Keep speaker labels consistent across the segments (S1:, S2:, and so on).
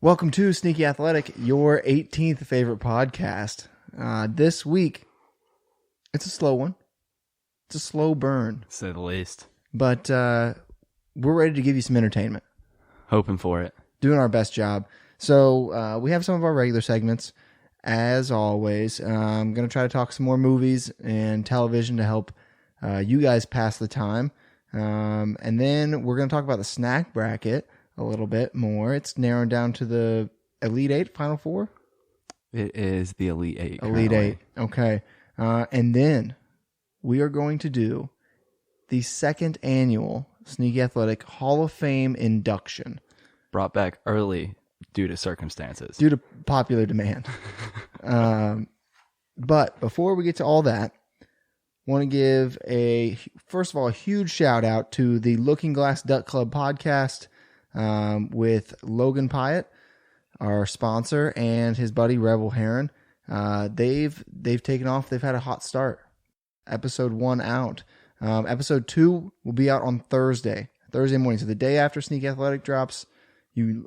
S1: Welcome to Sneaky Athletic, your 18th favorite podcast. This week, it's a slow one. It's a slow burn.
S2: To say the least.
S1: But we're ready to give you some entertainment.
S2: Hoping for it.
S1: Doing our best job. So we have some of our regular segments. As always, I'm going to try to talk some more movies and television to help you guys pass the time. And then we're going to talk about the snack bracket a little bit more. It's narrowed down to the Elite Eight, Final Four?
S2: It is the Elite Eight.
S1: Elite Eight. Okay. And then we are going to do the second annual Sneaky Athletic Hall of Fame induction.
S2: Brought back early due to circumstances.
S1: Due to popular demand. But before we get to all that, want to give first of all, a huge shout out to the Looking Glass Duck Club podcast with Logan Pyatt, our sponsor, and his buddy Rebel Heron. They've taken off. They've had a hot start. Episode 1 out. Episode 2 will be out on Thursday morning. So the day after Sneaky Athletic drops,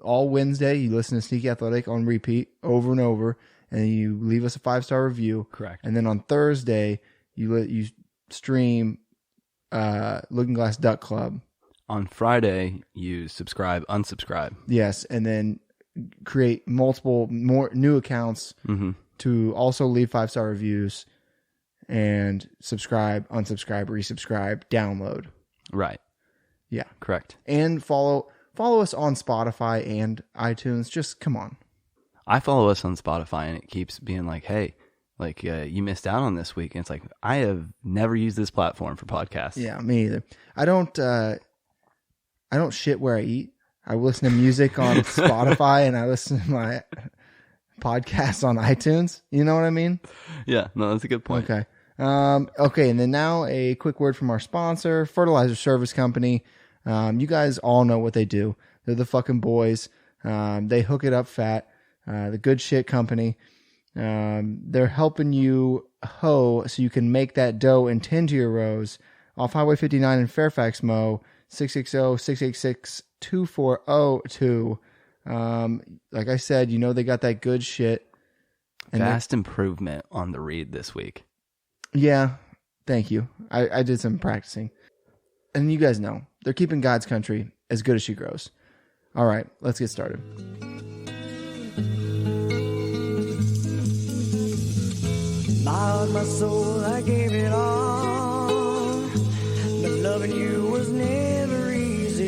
S1: all Wednesday, you listen to Sneaky Athletic on repeat over and over, and you leave us a 5-star review.
S2: Correct.
S1: And then on Thursday, you stream Looking Glass Duck Club.
S2: On Friday, you subscribe, unsubscribe.
S1: Yes, and then create multiple more new accounts to also leave 5-star reviews and subscribe, unsubscribe, resubscribe, download.
S2: Right.
S1: Yeah.
S2: Correct.
S1: And follow us on Spotify and iTunes. Just come on.
S2: I follow us on Spotify, and it keeps being like, hey, you missed out on this week. And it's like, I have never used this platform for podcasts.
S1: Yeah, me either. I don't shit where I eat. I listen to music on Spotify and I listen to my podcasts on iTunes. You know what I mean?
S2: Yeah, no, that's a good point.
S1: Okay. Okay, and then now a quick word from our sponsor, Fertilizer Service Company. You guys all know what they do. They're the fucking boys. They hook it up fat. The good shit company. They're helping you hoe so you can make that dough and tend to your rows off Highway 59 in Fairfax, Mo. 660-686-2402. Like I said, they got that good shit. And
S2: Vast improvement on the read this week.
S1: Yeah, thank you. I did some practicing. And you guys know, they're keeping God's country as good as she grows. All right, let's get started.
S3: My heart, my soul, I gave it all. But loving you was never easy.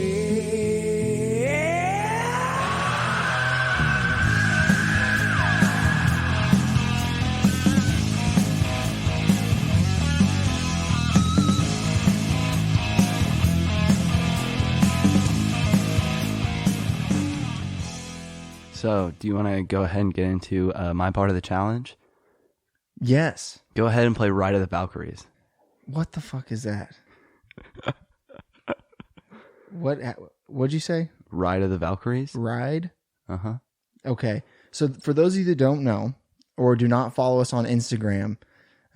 S2: So, do you want to go ahead and get into my part of the challenge?
S1: Yes.
S2: Go ahead and play Ride of the Valkyries.
S1: What the fuck is that? What'd you say?
S2: Ride of the Valkyries?
S1: Ride?
S2: Uh-huh.
S1: Okay. So for those of you that don't know or do not follow us on Instagram,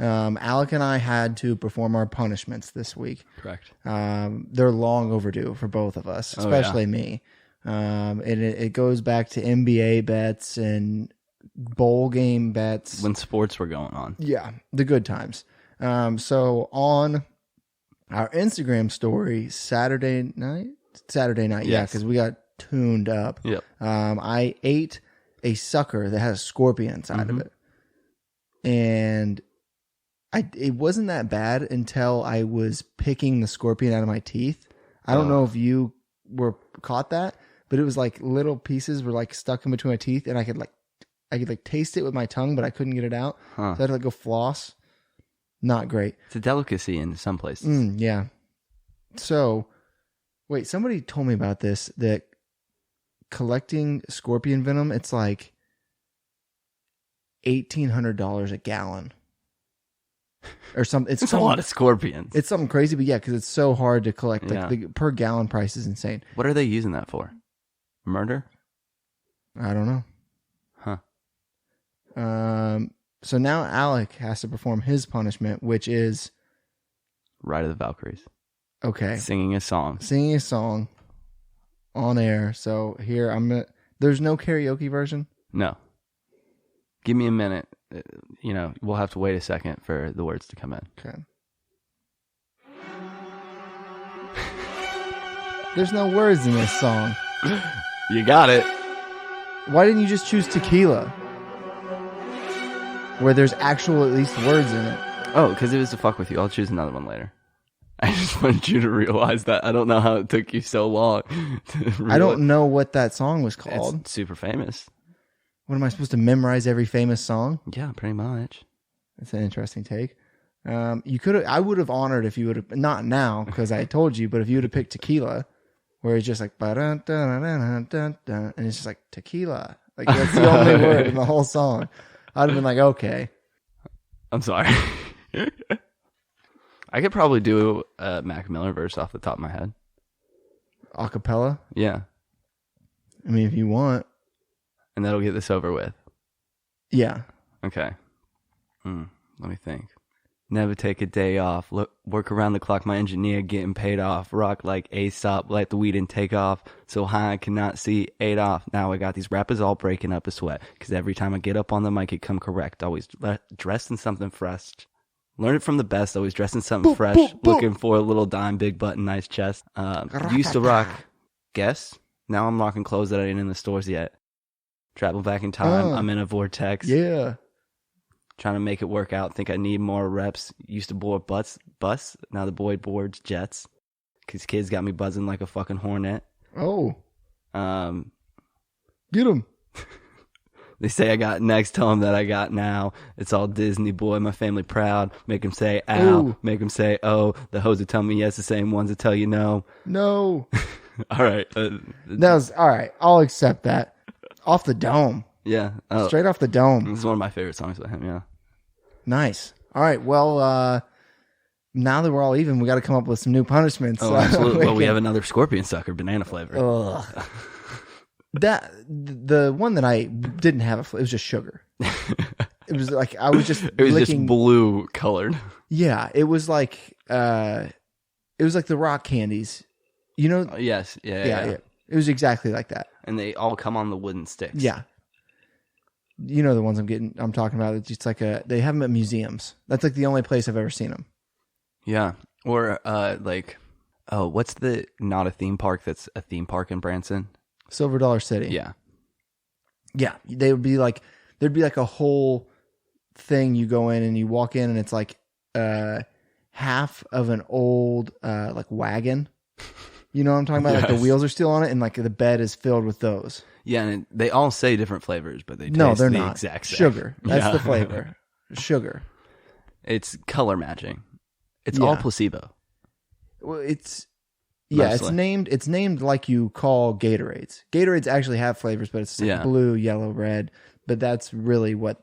S1: Alec and I had to perform our punishments this week.
S2: Correct.
S1: They're long overdue for both of us, especially me. And it goes back to NBA bets and bowl game bets.
S2: When sports were going on.
S1: Yeah, the good times. So on our Instagram story Saturday night,
S2: Yes.
S1: yeah, because we got tuned up.
S2: Yep.
S1: I ate a sucker that has a scorpion inside of it, and it wasn't that bad until I was picking the scorpion out of my teeth. I don't know if you caught that, but it was like little pieces were like stuck in between my teeth, and I could taste it with my tongue, but I couldn't get it out.
S2: Huh.
S1: So I had to go floss. Not great.
S2: It's a delicacy in some places.
S1: Yeah. So, wait, somebody told me about this, that collecting scorpion venom, it's like $1,800 a gallon. Or something.
S2: It's a lot of scorpions.
S1: It's something crazy, but yeah, because it's so hard to collect. Like
S2: Yeah.
S1: the per gallon price is insane.
S2: What are they using that for? Murder?
S1: I don't know.
S2: Huh.
S1: So now Alec has to perform his punishment, which is
S2: Ride of the Valkyries.
S1: okay,
S2: Singing a song.
S1: singing a song on air. So here There's no karaoke version?
S2: No. Give me a minute. We'll have to wait a second for the words to come in.
S1: Okay. There's no words in this song.
S2: You got it.
S1: Why didn't you just choose Tequila? Where there's actual at least words in it.
S2: Oh, because it was to fuck with you. I'll choose another one later. I just wanted you to realize that. I don't know how it took you so long.
S1: I don't know what that song was called.
S2: It's super famous.
S1: What am I supposed to memorize every famous song?
S2: Yeah, pretty much.
S1: That's an interesting take. You could I would have honored if you would have, not now because I told you, but if you would have picked Tequila, where it's just like ba-dun-dun-dun-dun-dun, and it's just like tequila. Like that's the only word in the whole song. I'd have been like, okay.
S2: I'm sorry. I could probably do a Mac Miller verse off the top of my head.
S1: Acapella?
S2: Yeah.
S1: I mean, if you want.
S2: And that'll get this over with.
S1: Yeah.
S2: Okay. Let me think. Never take a day off. Work around the clock. My engineer getting paid off. Rock like Aesop. Let the weed and take off. So high I cannot see Adolf. Now I got these rappers all breaking up a sweat. Because every time I get up on the mic, it come correct. Always dressed in something fresh. Learn it from the best. Always dressed in something fresh. Looking for a little dime, big button, nice chest. Used to rock Guess. Now I'm rocking clothes that ain't in the stores yet. Travel back in time. I'm in a vortex.
S1: Yeah.
S2: Trying to make it work out. Think I need more reps. Used to board bus. Now the boy boards jets. Because kids got me buzzing like a fucking hornet.
S1: Oh.
S2: Get
S1: him.
S2: They say I got next. Tell them that I got now. It's all Disney, boy. My family proud. Make them say ow.
S1: Ooh.
S2: Make them say oh. The hoes that tell me yes. The same ones that tell you no.
S1: No.
S2: All right.
S1: That was all right. I'll accept that. Off the dome.
S2: Yeah.
S1: Straight off the dome.
S2: This is one of my favorite songs by him, yeah.
S1: Nice. All right. Well, now that we're all even, we got to come up with some new punishments.
S2: Oh, absolutely. Well, we have another scorpion sucker, banana flavor.
S1: Ugh. The one that I didn't have, it was just sugar. It was like, I was just
S2: It was
S1: licking,
S2: just blue colored.
S1: Yeah. It was like the rock candies. You know?
S2: Yes.
S1: Yeah. It was exactly like that.
S2: And they all come on the wooden sticks.
S1: Yeah. You know the ones I'm talking about. It's just like they have them at museums. That's like the only place I've ever seen them.
S2: Yeah. Or what's the not a theme park that's a theme park in Branson?
S1: Silver Dollar City.
S2: Yeah.
S1: Yeah. There'd be like a whole thing. You go in and you walk in and it's like half of an old like wagon. You know what I'm talking about?
S2: Yes.
S1: Like the wheels are still on it and like the bed is filled with those.
S2: Yeah, and they all say different flavors, but they taste
S1: No, they're
S2: the
S1: not.
S2: exact same.
S1: Sugar. That's
S2: Yeah.
S1: the flavor. Sugar.
S2: It's color matching. It's all placebo.
S1: Well, it's named like you call Gatorades. Gatorades actually have flavors, but it's like blue, yellow, red. But that's really what,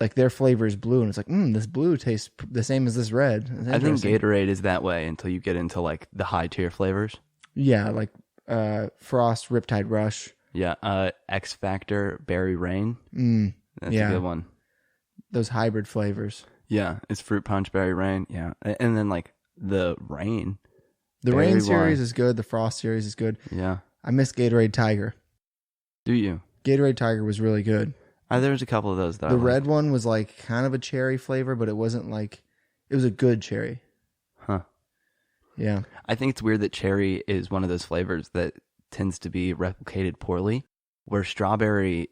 S1: like their flavor is blue, and it's like, this blue tastes the same as this red.
S2: I think Gatorade is that way until you get into like the high tier flavors.
S1: Yeah, like Frost, Riptide Rush.
S2: Yeah, X Factor, Berry Rain. That's a good one.
S1: Those hybrid flavors.
S2: Yeah, it's Fruit Punch, Berry Rain. Yeah, and then like the Rain.
S1: The Rain series is good. The Frost series is good.
S2: Yeah.
S1: I miss Gatorade Tiger.
S2: Do you?
S1: Gatorade Tiger was really good.
S2: There was a couple of those that
S1: the red one was like kind of a cherry flavor, but it wasn't like, it was a good cherry.
S2: Huh.
S1: Yeah.
S2: I think it's weird that cherry is one of those flavors that tends to be replicated poorly, where strawberry,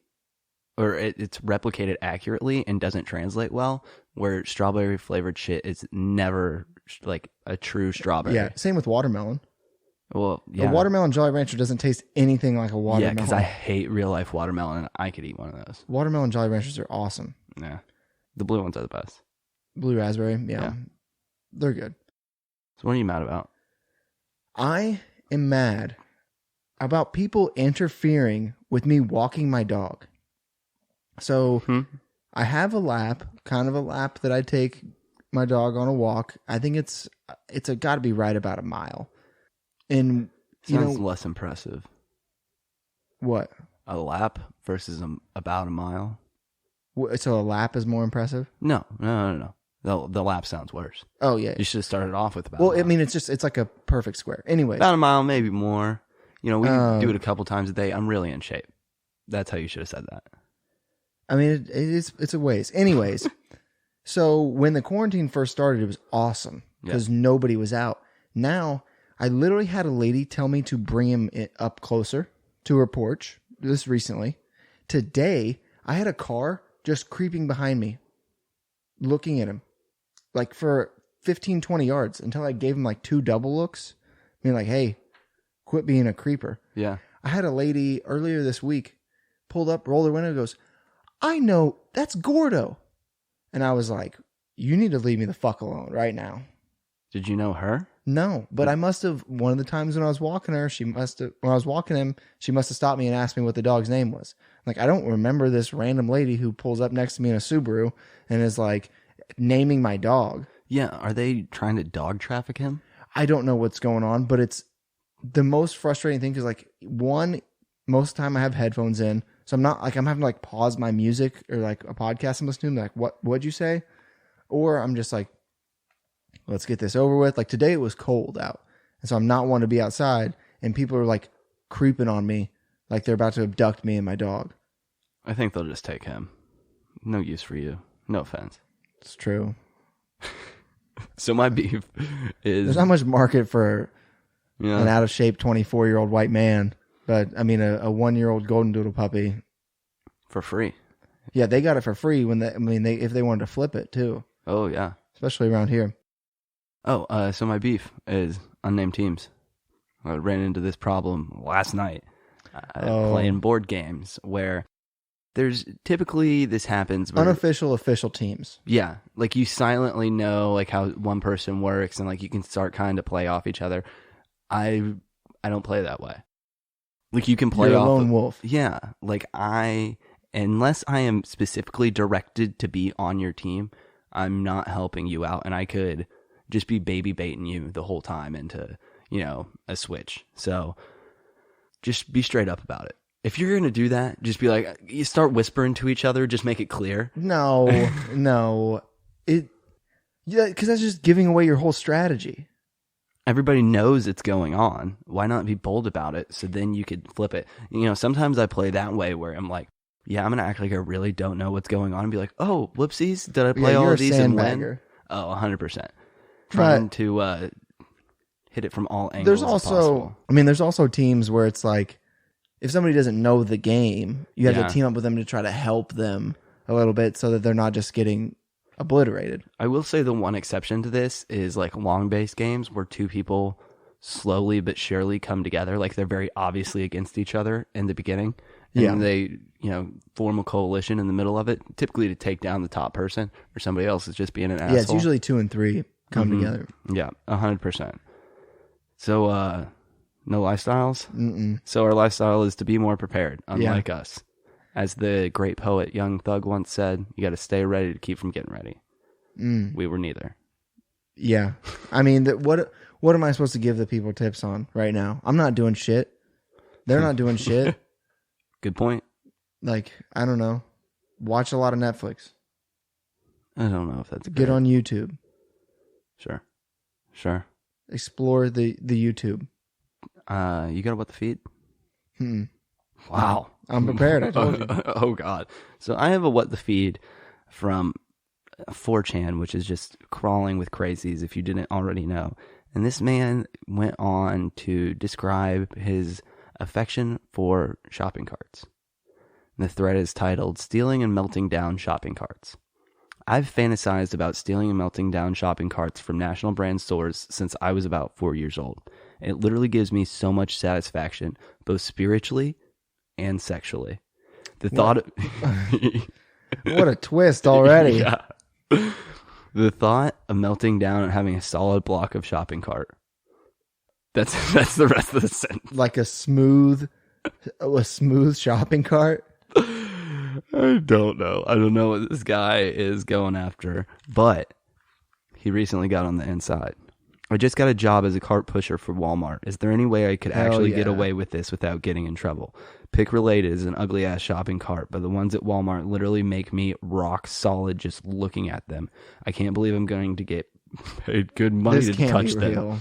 S2: or it's replicated accurately and doesn't translate well, where strawberry flavored shit is never like a true strawberry.
S1: Yeah. Same with watermelon.
S2: Well, yeah.
S1: The watermelon Jolly Rancher doesn't taste anything like a watermelon.
S2: Yeah, because I hate real life watermelon, and I could eat one of those.
S1: Watermelon Jolly Ranchers are awesome.
S2: Yeah. The blue ones are the best.
S1: Blue raspberry, yeah. They're good.
S2: So what are you mad about?
S1: I am mad about people interfering with me walking my dog. So I have a lap, kind of a lap that I take my dog on a walk. I think it's got to be right about a mile. And
S2: Sounds less impressive.
S1: What?
S2: A lap versus about a mile?
S1: So a lap is more impressive?
S2: No. The lap sounds worse.
S1: Oh, yeah.
S2: You should have started off with about
S1: Well,
S2: a mile.
S1: I mean, it's like a perfect square. Anyway.
S2: About a mile, maybe more. You know, we do it a couple times a day. I'm really in shape. That's how you should have said that.
S1: I mean, it's a ways. Anyways, so when the quarantine first started, it was awesome because nobody was out. Now, I literally had a lady tell me to bring him up closer to her porch. This recently. Today, I had a car just creeping behind me, looking at him, like for 15, 20 yards until I gave him like 2 double looks. I mean, like, hey, quit being a creeper.
S2: Yeah.
S1: I had a lady earlier this week pulled up, rolled her window, and goes, I know, that's Gordo. And I was like, you need to leave me the fuck alone right now.
S2: Did you know her?
S1: No, but I must have, one of the times when I was walking her, when I was walking him, she must have stopped me and asked me what the dog's name was. Like, I don't remember this random lady who pulls up next to me in a Subaru and is like naming my dog.
S2: Yeah. Are they trying to dog traffic him?
S1: I don't know what's going on, but it's the most frustrating thing because, like, one, most of the time I have headphones in, so I'm not like I'm having to like pause my music or like a podcast I'm listening to, like, what'd you say? Or I'm just like, let's get this over with. Like today it was cold out, and so I'm not wanting to be outside, and people are like creeping on me, like they're about to abduct me and my dog.
S2: I think they'll just take him. No use for you. No offense.
S1: It's true.
S2: So my beef is
S1: There's not much market for
S2: yeah.
S1: an out of shape 24-year-old white man, but I mean a 1-year-old golden doodle puppy.
S2: for free.
S1: Yeah, they got it for free if they wanted to flip it too,
S2: Oh yeah.
S1: especially around here.
S2: Oh, so my beef is unnamed teams. I ran into this problem last night playing board games where there's typically this happens where,
S1: Unofficial, official teams.
S2: yeah, like you silently know like how one person works and like you can start kind of play off each other. I don't play that way. Like you can play
S1: You're a
S2: off
S1: lone wolf.
S2: Yeah, like unless I am specifically directed to be on your team, I'm not helping you out, and I could just be baby baiting you the whole time into, a switch. So just be straight up about it. If you're going to do that, just be like, you start whispering to each other, just make it clear.
S1: No. Because that's just giving away your whole strategy.
S2: Everybody knows it's going on. Why not be bold about it? So then you could flip it. Sometimes I play that way where I'm like, yeah, I'm going to act like I really don't know what's going on and be like, oh, whoopsies. Did I play all
S1: you're
S2: of
S1: a
S2: these and
S1: sandbagger.
S2: win? Oh, 100%. Trying to hit it from all angles.
S1: There's
S2: as
S1: also,
S2: possible.
S1: there's also teams where it's like, if somebody doesn't know the game, you have
S2: Yeah.
S1: to team up with them to try to help them a little bit so that they're not just getting obliterated.
S2: I will say the one exception to this is like long base games where two people slowly but surely come together. Like they're very obviously against each other in the beginning. And
S1: Yeah.
S2: they, form a coalition in the middle of it, typically to take down the top person or somebody else is just being an asshole.
S1: Yeah, it's usually 2 and 3 come together.
S2: Yeah, 100%. So, no lifestyles?
S1: Mm-mm.
S2: So our lifestyle is to be more prepared, unlike us. As the great poet Young Thug once said, you got to stay ready to keep from getting ready. We were neither.
S1: Yeah. What am I supposed to give the people tips on right now? I'm not doing shit. They're not doing shit.
S2: Good point.
S1: Like, I don't know. Watch a lot of Netflix.
S2: I don't know if that's
S1: Get on YouTube.
S2: Sure.
S1: Explore the YouTube.
S2: You got what the feed?
S1: Wow. I'm prepared. I told you.
S2: Oh, God. So I have a what the feed from 4chan, which is just crawling with crazies if you didn't already know. And this man went on to describe his affection for shopping carts. The thread is titled, Stealing and Melting Down Shopping Carts. I've fantasized about stealing and melting down shopping carts from national brand stores since I was about 4 years old. It literally gives me so much satisfaction, both spiritually and sexually. The thought of...
S1: What a twist already.
S2: Yeah. The thought of melting down and having a solid block of shopping cart. That's the rest of the sentence.
S1: Like a smooth shopping cart.
S2: I don't know. I don't know what this guy is going after, but he recently got on the inside. I just got a job as a cart pusher for Walmart. Is there any way I could actually get away with this without getting in trouble? Pick Related is an ugly ass shopping cart, but the ones at Walmart literally make me rock solid just looking at them. I can't believe I'm going to get paid good money
S1: This
S2: to
S1: can't
S2: touch
S1: be
S2: them.
S1: real.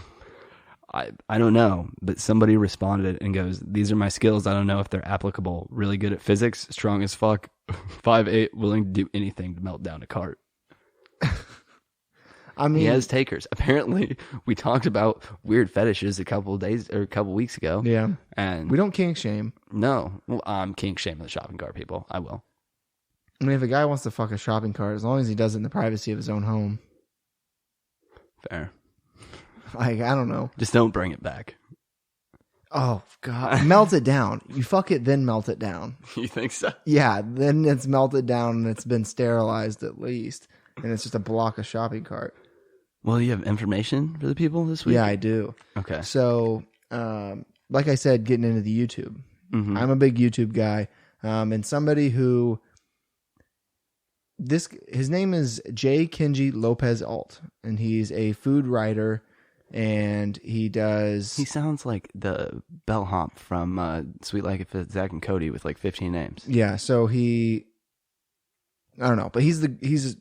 S2: I don't know, but somebody responded and goes, "These are my skills. I don't know if they're applicable. Really good at physics, strong as fuck, 5'8", willing to do anything to melt down a cart."
S1: I mean,
S2: He has takers. Apparently, we talked about weird fetishes a couple weeks ago.
S1: yeah.
S2: And
S1: We don't kink shame.
S2: no, well, I'm kink shaming the shopping cart people. I will.
S1: I mean, if a guy wants to fuck a shopping cart, as long as he does it in the privacy of his own home,
S2: Fair.
S1: like, I don't know.
S2: Just don't bring it back.
S1: Oh, God. Melt it down. You fuck it, then melt it down.
S2: You think so?
S1: Yeah, then it's melted down and it's been sterilized at least. And it's just a block of shopping cart.
S2: Well, you have information for the people this week?
S1: Yeah, I do.
S2: Okay.
S1: So, like I said, getting into the YouTube.
S2: Mhm.
S1: I'm a big YouTube guy. And somebody who... His name is J. Kenji Lopez Alt. And he's a food writer. And he does...
S2: He sounds like the bellhop from Sweet Like It Fits Zach and Cody with like 15 names.
S1: Yeah, so he... I don't know, but he's a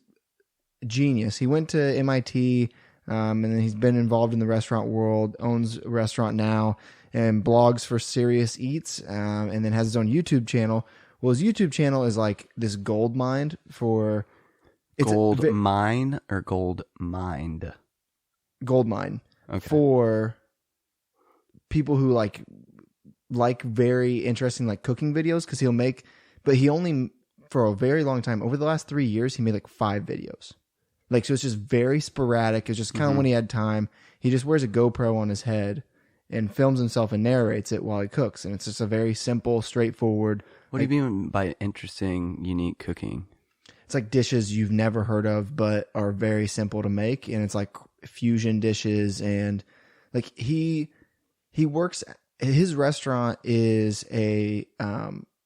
S1: genius. He went to MIT, and then he's been involved in the restaurant world, owns a restaurant now, and blogs for Serious Eats, and then has his own YouTube channel. Well, his YouTube channel is like this gold mine for...
S2: Gold mine or gold mined?
S1: Gold mine.
S2: Okay.
S1: For people who like very interesting like cooking videos, because he only, for a very long time, over the last 3 years, he made like 5 videos. Like, so it's just very sporadic. It's just kind of when he had time. He just wears a GoPro on his head and films himself and narrates it while he cooks. And it's just a very simple, straightforward.
S2: What do you mean by interesting, unique cooking?
S1: It's like dishes you've never heard of, but are very simple to make. And it's like fusion dishes. And like he works, his restaurant is a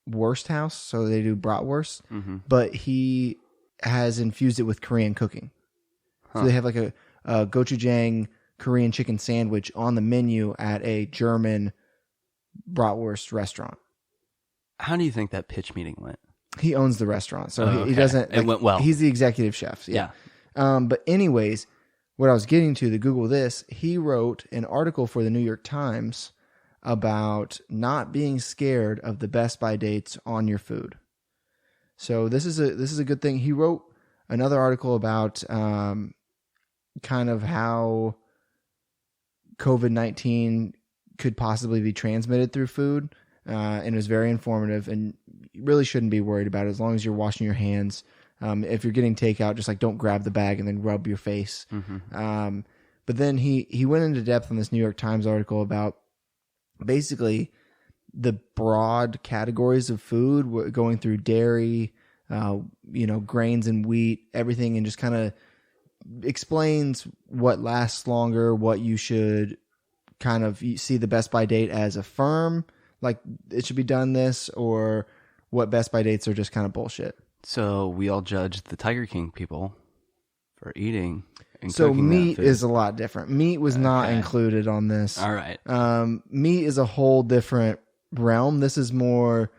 S1: wurst house. So they do bratwurst, but he has infused it with Korean cooking. So they have like a gochujang Korean chicken sandwich on the menu at a German bratwurst restaurant.
S2: How do you think that pitch meeting went?
S1: He owns the restaurant, so
S2: Oh,
S1: he
S2: okay.
S1: doesn't.
S2: It went well.
S1: He's the executive chef. Yeah. But anyways, what I was getting to Google this, he wrote an article for the New York Times about not being scared of the Best By dates on your food. So this is a good thing. He wrote another article about kind of how COVID-19 could possibly be transmitted through food, and it was very informative. And you really shouldn't be worried about it as long as you're washing your hands. If you're getting takeout, just like don't grab the bag and then rub your face. But then he went into depth on this New York Times article about basically the broad categories of food, going through dairy, grains and wheat, everything, and just kind of explains what lasts longer, what you should kind of see the Best By date as a firm, like it should be done this, or what Best By dates are just kind of bullshit.
S2: So we all judge the Tiger King people for eating and
S1: So
S2: cooking that
S1: meat
S2: food.
S1: is a lot different. Meat was not
S2: Okay.
S1: included on this.
S2: All right.
S1: Meat is a whole different realm. This is more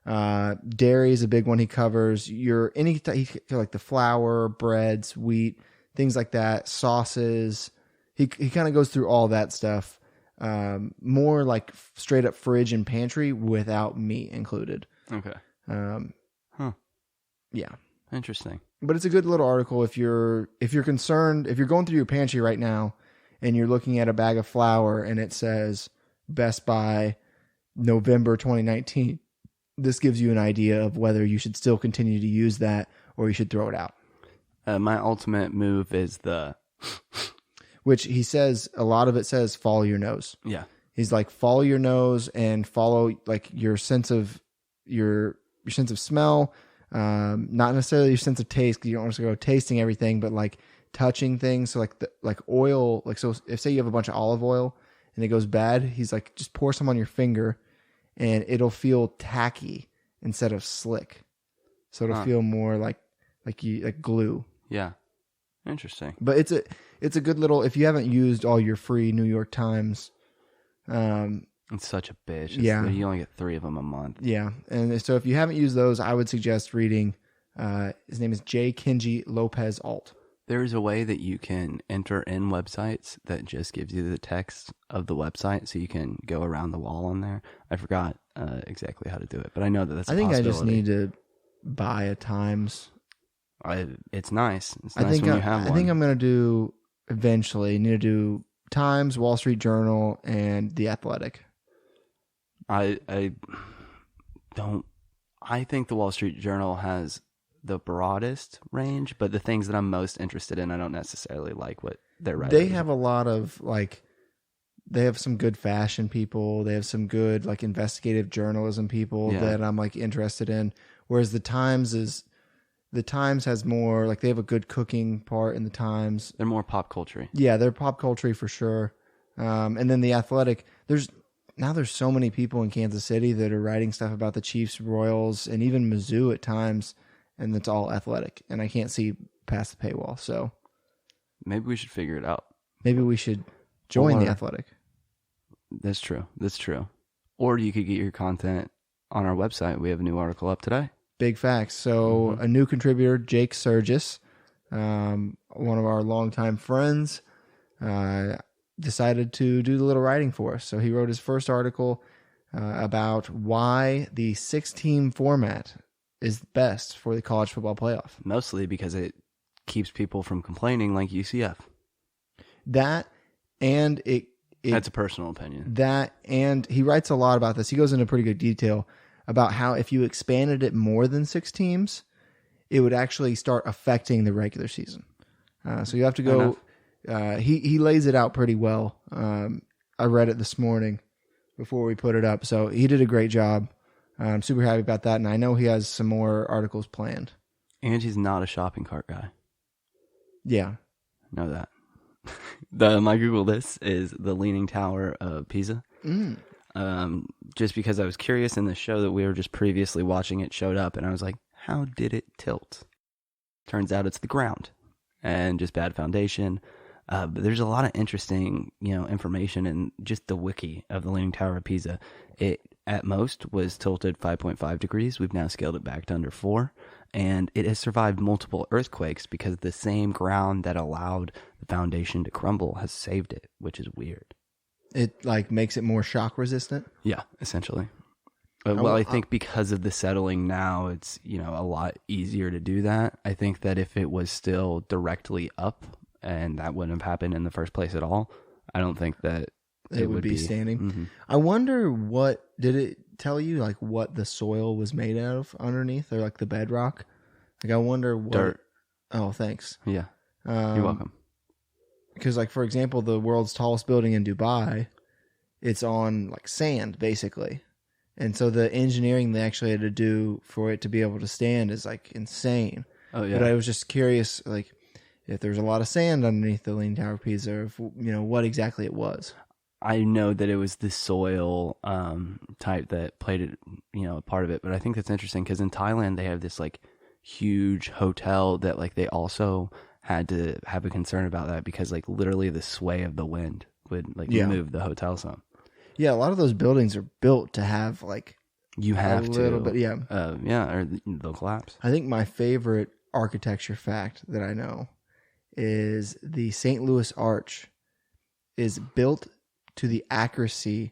S1: dairy is a big one he covers. Like the flour, breads, wheat, things like that, sauces. He kind of goes through all that stuff. More like straight up fridge and pantry without meat included.
S2: Okay.
S1: Yeah.
S2: Interesting.
S1: But it's a good little article if you're concerned, if you're going through your pantry right now and you're looking at a bag of flour and it says Best By November 2019. This gives you an idea of whether you should still continue to use that or you should throw it out.
S2: My ultimate move is
S1: Which he says, a lot of it says follow your nose.
S2: yeah.
S1: He's like, follow your nose and follow like your sense of smell. Not necessarily your sense of taste, because you don't want to go tasting everything, but like touching things. So like oil, like, so if say you have a bunch of olive oil and it goes bad, he's like, just pour some on your finger and it'll feel tacky instead of slick. So it'll feel more like glue.
S2: Yeah. Interesting.
S1: But it's a good little, if you haven't used all your free New York Times,
S2: It's such a bitch.
S1: Yeah.
S2: You only get 3 of them a month.
S1: yeah. And so if you haven't used those, I would suggest reading, his name is J. Kenji Lopez Alt.
S2: There's a way that you can enter in websites that just gives you the text of the website, so you can go around the wall on there. I forgot exactly how to do it, but I know that that's.
S1: I think I just need to buy a Times.
S2: It's nice. It's nice when you have one.
S1: I think I'm going to do eventually. Need to do Times, Wall Street Journal, and The Athletic.
S2: I think the Wall Street Journal has the broadest range, but the things that I'm most interested in, I don't necessarily like what they're writing.
S1: They have a lot of they have some good fashion people. They have some good investigative journalism people that I'm interested in. Whereas the Times has more they have a good cooking part in the Times.
S2: They're more pop culture.
S1: Yeah, they're pop culture for sure. And then The Athletic, there's so many people in Kansas City that are writing stuff about the Chiefs, Royals, and even Mizzou at times. And it's all Athletic, and I can't see past the paywall. So
S2: maybe we should figure it out.
S1: Maybe we should join The Athletic.
S2: That's true. Or you could get your content on our website. We have a new article up today.
S1: Big facts. So a new contributor, Jake Surgis, one of our longtime friends, decided to do the little writing for us. So he wrote his first article about why the 6-team format is best for the college football playoff.
S2: Mostly because it keeps people from complaining like UCF.
S1: That, and
S2: that's a personal opinion.
S1: That, and he writes a lot about this. He goes into pretty good detail about how if you expanded it more than 6 teams, it would actually start affecting the regular season. So you have to go. He lays it out pretty well. I read it this morning before we put it up. So he did a great job. I'm super happy about that, and I know he has some more articles planned.
S2: And he's not a shopping cart guy.
S1: Yeah.
S2: Know that. My Google this is the Leaning Tower of Pisa. Just because I was curious in the show that we were just previously watching, it showed up, and I was like, how did it tilt? Turns out it's the ground and just bad foundation. But there's a lot of interesting, information in just the wiki of the Leaning Tower of Pisa. It, at most, was tilted 5.5 degrees. We've now scaled it back to under 4. And it has survived multiple earthquakes because the same ground that allowed the foundation to crumble has saved it, which is weird.
S1: It makes it more shock resistant?
S2: Yeah, essentially. I think because of the settling now, it's, a lot easier to do that. I think that if it was still directly up, and that wouldn't have happened in the first place at all, I don't think that
S1: it would be standing.
S2: Mm-hmm.
S1: I wonder did it tell you what the soil was made out of underneath, or the bedrock? I wonder what.
S2: Dirt.
S1: Oh, thanks.
S2: Yeah. You're welcome.
S1: Because for example, the world's tallest building in Dubai, it's on sand basically. And so the engineering they actually had to do for it to be able to stand is insane.
S2: Oh yeah.
S1: But I was just curious, if there's a lot of sand underneath the Leaning Tower of Pisa, or if, what exactly it was.
S2: I know that it was the soil type that played it, a part of it. But I think that's interesting because in Thailand they have this huge hotel that they also had to have a concern about that because literally the sway of the wind would move the hotel some.
S1: Yeah, a lot of those buildings are built to have
S2: you have
S1: a
S2: to
S1: little bit, yeah,
S2: or they'll collapse.
S1: I think my favorite architecture fact that I know is the St. Louis Arch is built to the accuracy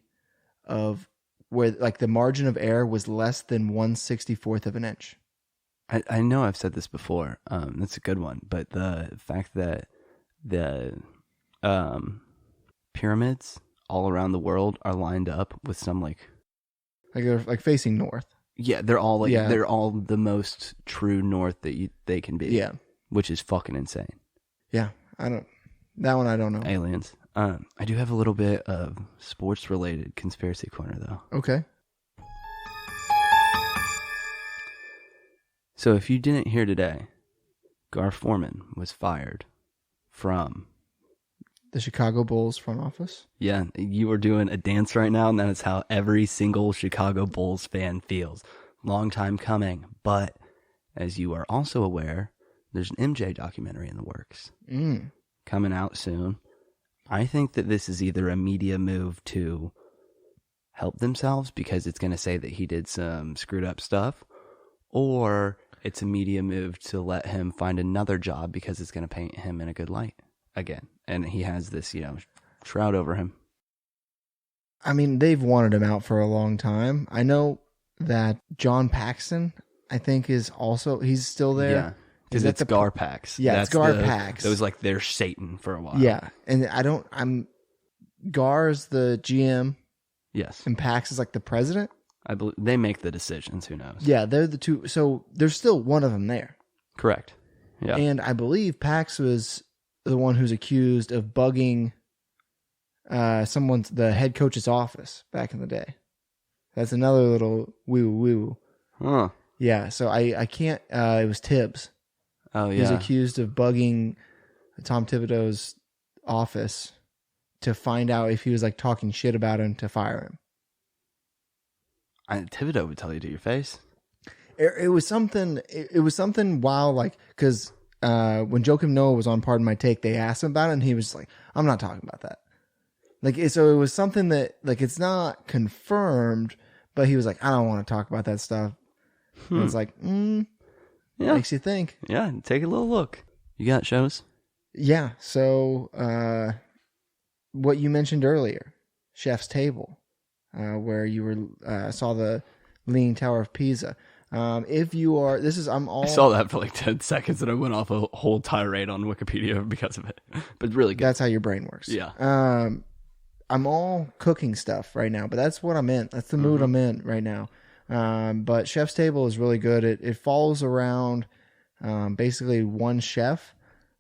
S1: of where the margin of error was less than 1/64 of an inch.
S2: I know I've said this before. That's a good one, but the fact that the pyramids all around the world are lined up with some
S1: they're facing north.
S2: Yeah, they're all they're all the most true north that they can be.
S1: Yeah,
S2: which is fucking insane.
S1: Yeah, I don't know.
S2: Aliens. I do have a little bit of sports related conspiracy corner though.
S1: Okay.
S2: So if you didn't hear today, Gar Forman was fired from
S1: the Chicago Bulls front office.
S2: Yeah, you are doing a dance right now, and that is how every single Chicago Bulls fan feels. Long time coming, but as you are also aware, there's an MJ documentary in the works coming out soon. I think that this is either a media move to help themselves because it's going to say that he did some screwed up stuff, or it's a media move to let him find another job because it's going to paint him in a good light again. And he has this, shroud over him.
S1: I mean, they've wanted him out for a long time. I know that John Paxton, I think, is also, he's still there.
S2: Yeah. Because it's Garpax.
S1: Yeah, it's Garpax.
S2: That was like their Satan for a while.
S1: Yeah. And Gar's the GM
S2: Yes.
S1: and Pax is like the president.
S2: I believe they make the decisions. Who knows?
S1: Yeah, they're the two. So there's still one of them there.
S2: Correct. Yeah.
S1: And I believe Pax was the one who's accused of bugging the head coach's office back in the day. That's another little woo.
S2: Huh.
S1: Yeah, so I can't, it was Tibbs.
S2: Oh, yeah.
S1: He was accused of bugging Tom Thibodeau's office to find out if he was like talking shit about him to fire him.
S2: Thibodeau would tell you to your face.
S1: It was something. It was something wild, like because when Joakim Noah was on Pardon My Take, they asked him about it, and he was like, "I'm not talking about that." Like, so it was something that, like, it's not confirmed, but he was like, "I don't want to talk about that stuff." And it's like,
S2: Yeah.
S1: makes you think.
S2: Yeah. Take a little look. You got shows?
S1: Yeah. So, what you mentioned earlier, Chef's Table, where you were saw the Leaning Tower of Pisa. If you are,
S2: I saw that for like 10 seconds and I went off a whole tirade on Wikipedia because of it. But really good.
S1: That's how your brain works.
S2: Yeah.
S1: I'm all cooking stuff right now, but that's what I'm in. That's the mood I'm in right now. But Chef's Table is really good. It follows around basically one chef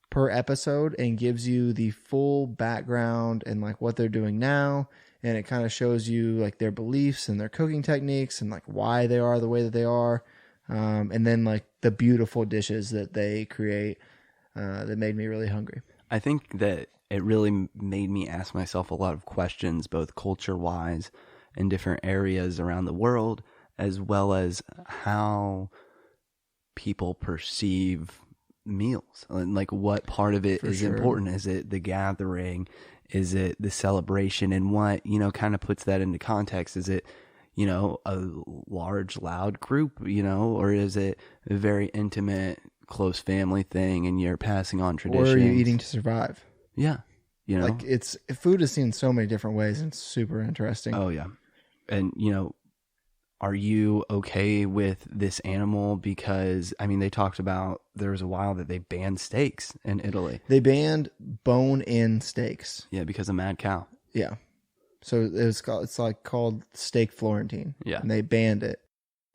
S1: per episode and gives you the full background and like what they're doing now. And it kind of shows you like their beliefs and their cooking techniques and like why they are the way that they are. And then like the beautiful dishes that they create that made me really hungry.
S2: I think that it really made me ask myself a lot of questions, both culture-wise in different areas around the world, as well as how people perceive meals. Like what part of it is important? Is it the gathering? Is it the celebration? And what, kind of puts that into context? Is it, a large, loud group, or is it a very intimate, close family thing and you're passing on traditions?
S1: Or are you eating to survive?
S2: Yeah.
S1: Like food is seen so many different ways and it's super interesting.
S2: Oh, yeah. And, are you okay with this animal? Because, they talked about there was a while that they banned steaks in Italy.
S1: They banned bone-in steaks.
S2: Yeah, because of mad cow.
S1: Yeah. So it's called steak Florentine.
S2: Yeah.
S1: And they banned it,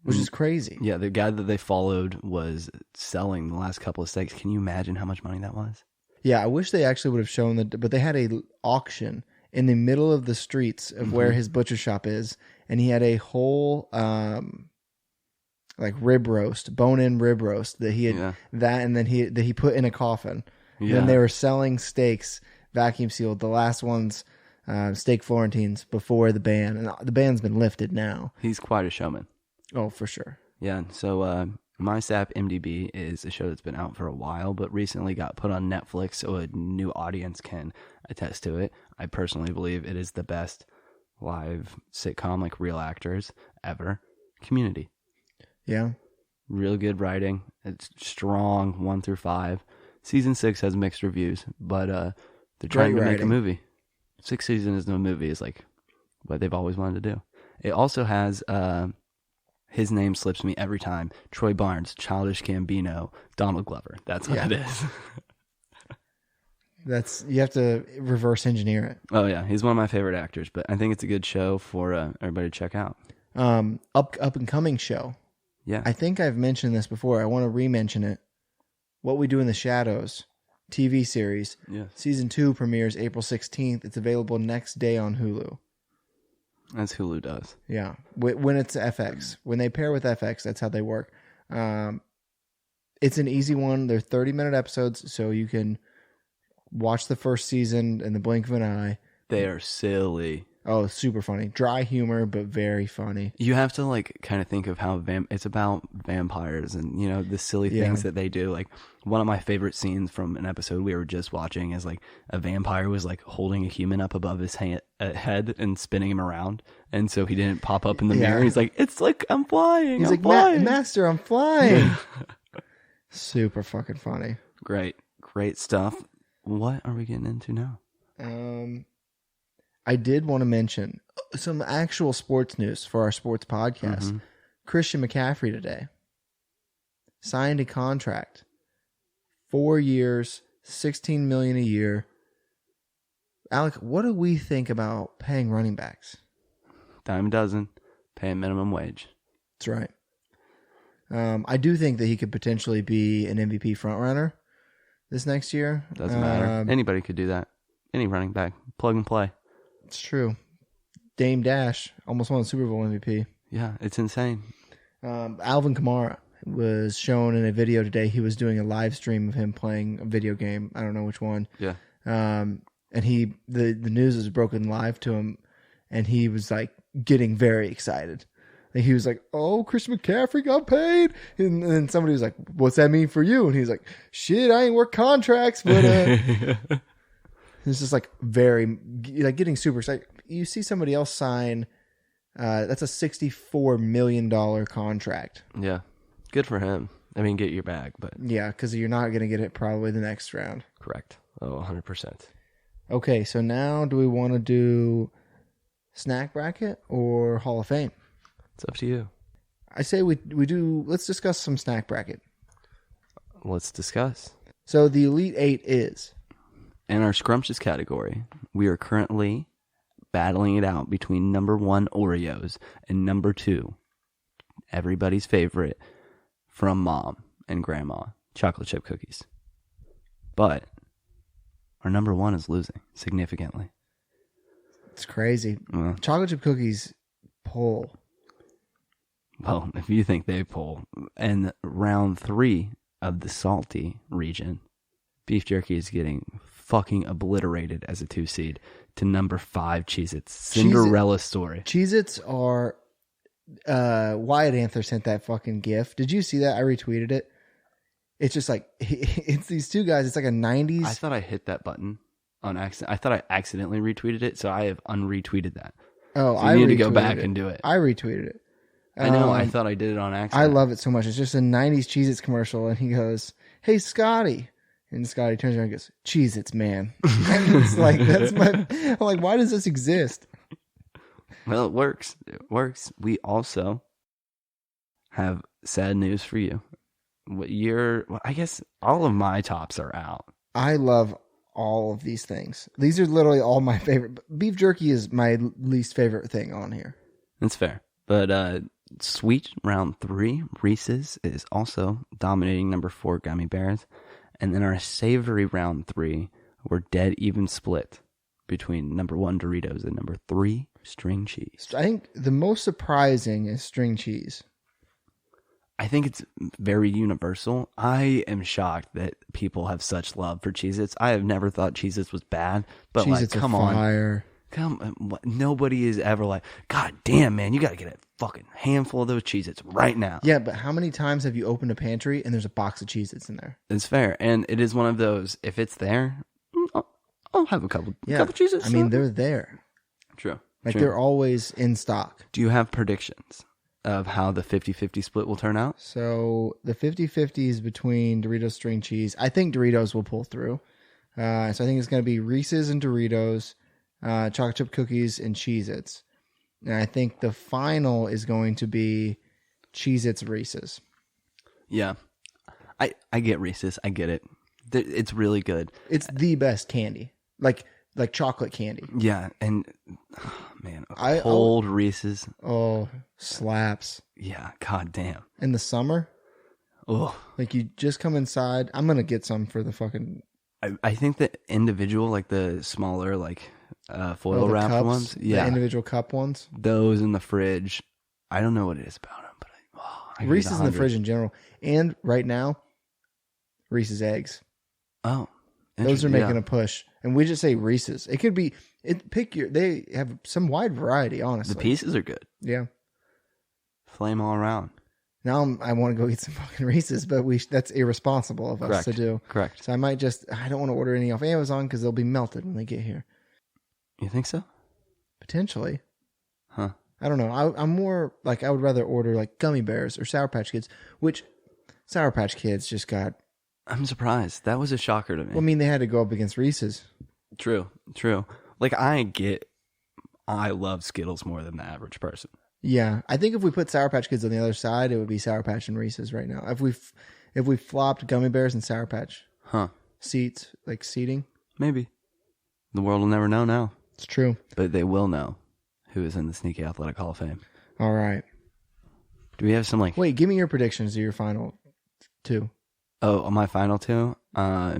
S1: which is crazy.
S2: Yeah, the guy that they followed was selling the last couple of steaks. Can you imagine how much money that was?
S1: Yeah, I wish they actually would have shown but they had a auction in the middle of the streets of where his butcher shop is, and he had a whole like rib roast, bone-in rib roast that he had and then he put in a coffin. Yeah. And then they were selling steaks vacuum sealed, the last ones steak Florentines before the ban, and the ban's been lifted now.
S2: He's quite a showman.
S1: Oh, for sure.
S2: Yeah, so My Sap MDB is a show that's been out for a while, but recently got put on Netflix so a new audience can attest to it. I personally believe it is the best live sitcom, like real actors, ever. Community.
S1: Yeah.
S2: Real good writing. It's strong 1 through 5. Season 6 has mixed reviews, but they're trying to make a movie. 6 seasons is no movie is like what they've always wanted to do. It also has... his name slips me every time. Troy Barnes, Childish Gambino, Donald Glover. That's what it is.
S1: You have to reverse engineer it.
S2: Oh yeah, he's one of my favorite actors. But I think it's a good show for everybody to check out.
S1: Up and coming show.
S2: Yeah,
S1: I think I've mentioned this before. I want to re-mention it. What We Do in the Shadows, TV series.
S2: Yes.
S1: Season 2 premieres April 16th. It's available next day on Hulu.
S2: As Hulu does.
S1: Yeah. When it's FX. When they pair with FX, that's how they work. It's an easy one. They're 30-minute episodes, so you can watch the first season in the blink of an eye.
S2: They are silly.
S1: Oh, super funny. Dry humor, but very funny.
S2: You have to like kind of think of how it's about vampires and, the silly things that they do. Like one of my favorite scenes from an episode we were just watching is like a vampire was like holding a human up above his head and spinning him around. And so he didn't pop up in the mirror. He's like, it's like, I'm flying.
S1: He's
S2: I'm
S1: like,
S2: flying.
S1: Master, I'm flying. Super fucking funny.
S2: Great stuff. What are we getting into now?
S1: I did want to mention some actual sports news for our sports podcast.
S2: Mm-hmm.
S1: Christian McCaffrey today signed a contract, 4 years, $16 million a year. Alec, what do we think about paying running backs?
S2: Dime a dozen, paying minimum wage.
S1: That's right. I do think that he could potentially be an MVP frontrunner this next year.
S2: Doesn't matter. Anybody could do that. Any running back, plug and play.
S1: It's true. Dame Dash almost won the Super Bowl MVP.
S2: Yeah, it's insane.
S1: Alvin Kamara was shown in a video today. He was doing a live stream of him playing a video game. I don't know which one.
S2: Yeah.
S1: And the news was broken live to him, and he was like getting very excited. And he was like, "Oh, Christian McCaffrey got paid," and then somebody was like, "What's that mean for you?" And he's like, "Shit, I ain't work contracts, but." It's just like very like getting super excited. You see somebody else sign. That's a $64 million contract.
S2: Yeah, good for him. I mean, get your bag, but
S1: Yeah, because you're not going to get it probably the next round.
S2: correct. Oh, 100%.
S1: Okay, so now do we want to do snack bracket or Hall of Fame?
S2: It's up to you.
S1: I say we do. Let's discuss some snack bracket.
S2: Let's discuss.
S1: So the Elite Eight is
S2: In our scrumptious category, we are currently battling it out between number 1 Oreos and number 2, everybody's favorite from mom and grandma, chocolate chip cookies. But our number 1 is losing significantly.
S1: it's crazy.
S2: Well,
S1: Chocolate chip cookies pull.
S2: well, if you think they pull, and round 3 of the salty region, beef jerky is getting fucking obliterated as a 2 seed to number 5 Cheez-Its. Cinderella story.
S1: Cheez-Its are. Wyatt Anther sent that fucking GIF. Did you see that? I retweeted it. It's just like it's these two guys. It's like a 90s.
S2: I thought I hit that button on accident. I thought I accidentally retweeted it, so I have unretweeted that.
S1: Oh,
S2: So
S1: I
S2: you need to go
S1: retweeted
S2: back
S1: it.
S2: and do it.
S1: I retweeted it.
S2: I know. I thought I did it on
S1: I
S2: accident.
S1: love it so much. It's just a 90s Cheez-Its commercial, and he goes, "Hey, Scotty." And Scotty turns around and goes, "Cheez-Its, man." And it's like, that's my... I'm like, why does this exist?
S2: Well, it works. It works. We also have sad news for you. I guess all of my tops are out.
S1: I love all of these things. These are literally all my favorite. Beef jerky is my least favorite thing on here.
S2: That's fair. But sweet round 3, Reese's is also dominating number 4, Gummy Bears. And then our savory round 3, we're dead even split between number 1 Doritos and number 3 string cheese.
S1: I think the most surprising is string cheese.
S2: I think it's very universal. I am shocked that people have such love for Cheez-Its. I have never thought Cheez-Its was bad, but
S1: Cheez-Its
S2: like, come
S1: are
S2: on.
S1: fire.
S2: Nobody is ever like, God damn, man, you got to get a fucking handful of those Cheez-Its right now.
S1: Yeah, but how many times have you opened a pantry and there's a box of Cheez-Its in there?
S2: It's fair. And it is one of those, if it's there, I'll have a couple Cheez-Its.
S1: I mean, they're there.
S2: True.
S1: Like,
S2: True.
S1: they're always in stock.
S2: Do you have predictions of how the 50-50 split will turn out?
S1: So the 50-50 is between Doritos string cheese. I think Doritos will pull through. So I think it's going to be Reese's and Doritos, chocolate chip cookies, and Cheez-Its. And I think the final is going to be Cheez-Its Reese's.
S2: Yeah. I get Reese's. I get it. It's really good.
S1: It's the best candy. Like chocolate candy.
S2: Yeah. And, man,
S1: I-
S2: cold Reese's.
S1: Oh, slaps.
S2: Yeah. God damn.
S1: In the summer,
S2: Oh,
S1: like you just come inside. I'm going to get some for the fucking...
S2: I think the individual, like the smaller, like foil
S1: the
S2: wrapped
S1: cups,
S2: ones.
S1: the
S2: Yeah.
S1: individual cup ones.
S2: Those in the fridge. I don't know what it is about them, but I could
S1: Reese's
S2: eat
S1: in the
S2: 100.
S1: fridge in general. And right now, Reese's eggs.
S2: Oh.
S1: Those are making
S2: yeah.
S1: a push. And we just say Reese's. It could be, they have some wide variety, honestly.
S2: The pieces are good.
S1: Yeah.
S2: Flame all around.
S1: Now I want to go eat some fucking Reese's, but that's irresponsible of us
S2: Correct.
S1: to do.
S2: Correct.
S1: So I don't want to order any off Amazon because they'll be melted when they get here.
S2: You think so?
S1: Potentially.
S2: Huh.
S1: I don't know. I'm more like, I would rather order like gummy bears or Sour Patch Kids, which Sour Patch Kids just got.
S2: I'm surprised. That was a shocker to me.
S1: Well, I mean, they had to go up against Reese's.
S2: True. Like, I love Skittles more than the average person.
S1: Yeah, I think if we put Sour Patch Kids on the other side, it would be Sour Patch and Reese's right now. If we flopped Gummy Bears and Sour Patch seats, like seating,
S2: Maybe. The world will never know now.
S1: it's true.
S2: But they will know who is in the Sneaky Athletic Hall of Fame.
S1: All right.
S2: Do we have some, like...
S1: Wait, give me your predictions of your final two.
S2: Oh, my final two? I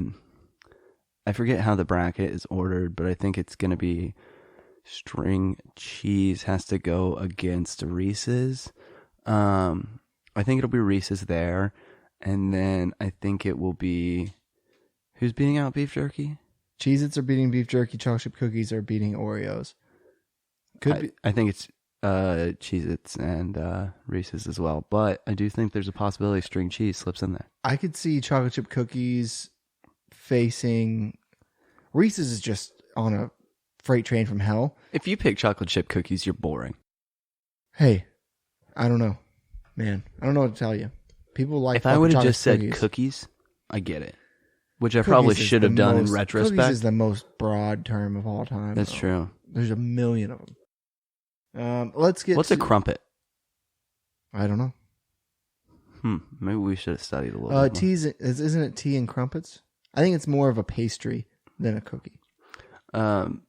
S2: forget how the bracket is ordered, but I think it's going to be string cheese has to go against Reese's. I think it'll be Reese's there. And then I think it will be... Who's beating out beef jerky?
S1: Cheez-Its are beating beef jerky. Chocolate chip cookies are beating Oreos.
S2: I think it's Cheez-Its and Reese's as well. But I do think there's a possibility string cheese slips in there.
S1: I could see chocolate chip cookies facing... Reese's is just on a freight train from hell.
S2: If you pick chocolate chip cookies, you're boring.
S1: Hey, I don't know. Man, I don't know what to tell you. People like...
S2: If I would have
S1: chocolate
S2: just said
S1: cookies.
S2: cookies, I get it. Which I probably
S1: Cookies is
S2: should have
S1: the
S2: done in
S1: most-
S2: retrospect.
S1: Cookies is the most broad term of all time.
S2: That's
S1: though.
S2: true.
S1: There's a million of them. Let's get
S2: What's
S1: to...
S2: a crumpet?
S1: I don't know.
S2: Maybe we should have studied a little bit more.
S1: Teas, isn't it tea and crumpets? I think it's more of a pastry than a cookie.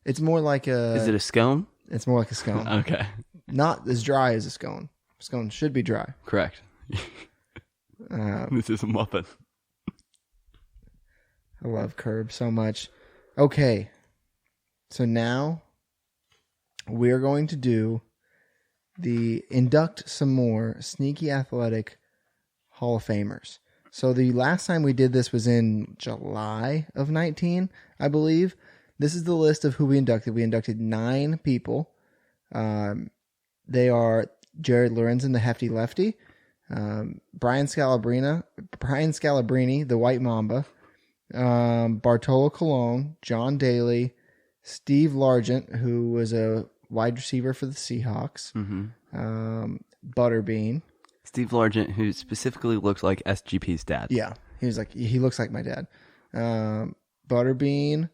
S1: It's more like a...
S2: Is it a scone?
S1: It's more like a scone.
S2: Okay.
S1: Not as dry as a scone. A scone should be dry.
S2: Correct. This is a muffin.
S1: I love Curb so much. Okay. So now we're going to do induct some more Sneaky Athletic Hall of Famers. So the last time we did this was in July of 19, I believe. This is the list of who we inducted. We inducted 9 people. They are Jared Lorenzen, the Hefty Lefty, Brian Scalabrine, the White Mamba, Bartolo Colon, John Daly, Steve Largent, who was a wide receiver for the Seahawks, Butterbean.
S2: Steve Largent, who specifically looks like SGP's dad.
S1: Yeah, he looks like my dad. Butterbean,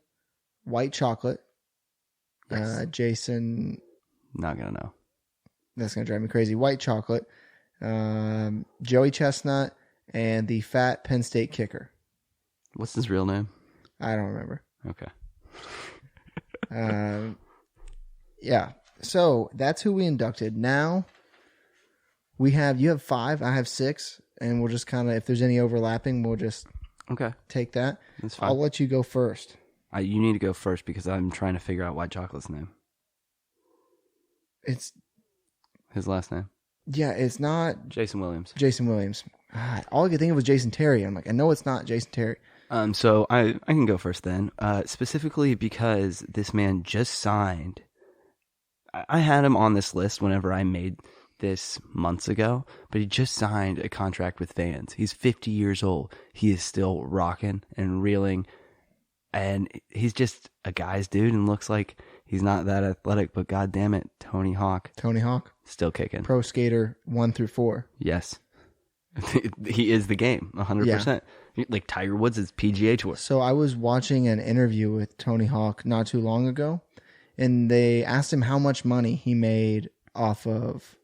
S1: White Chocolate, Jason.
S2: Not gonna know.
S1: That's gonna drive me crazy. White Chocolate, Joey Chestnut, and the fat Penn State kicker.
S2: What's his real name?
S1: I don't remember.
S2: Okay.
S1: Yeah. So that's who we inducted. Now you have 5, I have 6, and we'll just kind of, if there's any overlapping, we'll just take that.
S2: That's fine.
S1: I'll let you go first.
S2: You need to go first because I'm trying to figure out White Chocolate's name.
S1: It's
S2: His last name?
S1: it's not
S2: Jason Williams.
S1: Jason Williams. All I could think of was Jason Terry. I'm like, I know it's not Jason Terry.
S2: So I can go first then. Specifically because this man just signed. I had him on this list whenever I made this months ago, but he just signed a contract with Vans. He's 50 years old. He is still rocking and reeling, and he's just a guy's dude and looks like he's not that athletic, but god damn it, Tony Hawk.
S1: Tony Hawk,
S2: Still kicking.
S1: Pro Skater 1 through 4.
S2: Yes. He is the game, 100%. Like Tiger Woods' PGA Tour.
S1: So I was watching an interview with Tony Hawk not too long ago, and they asked him how much money he made off of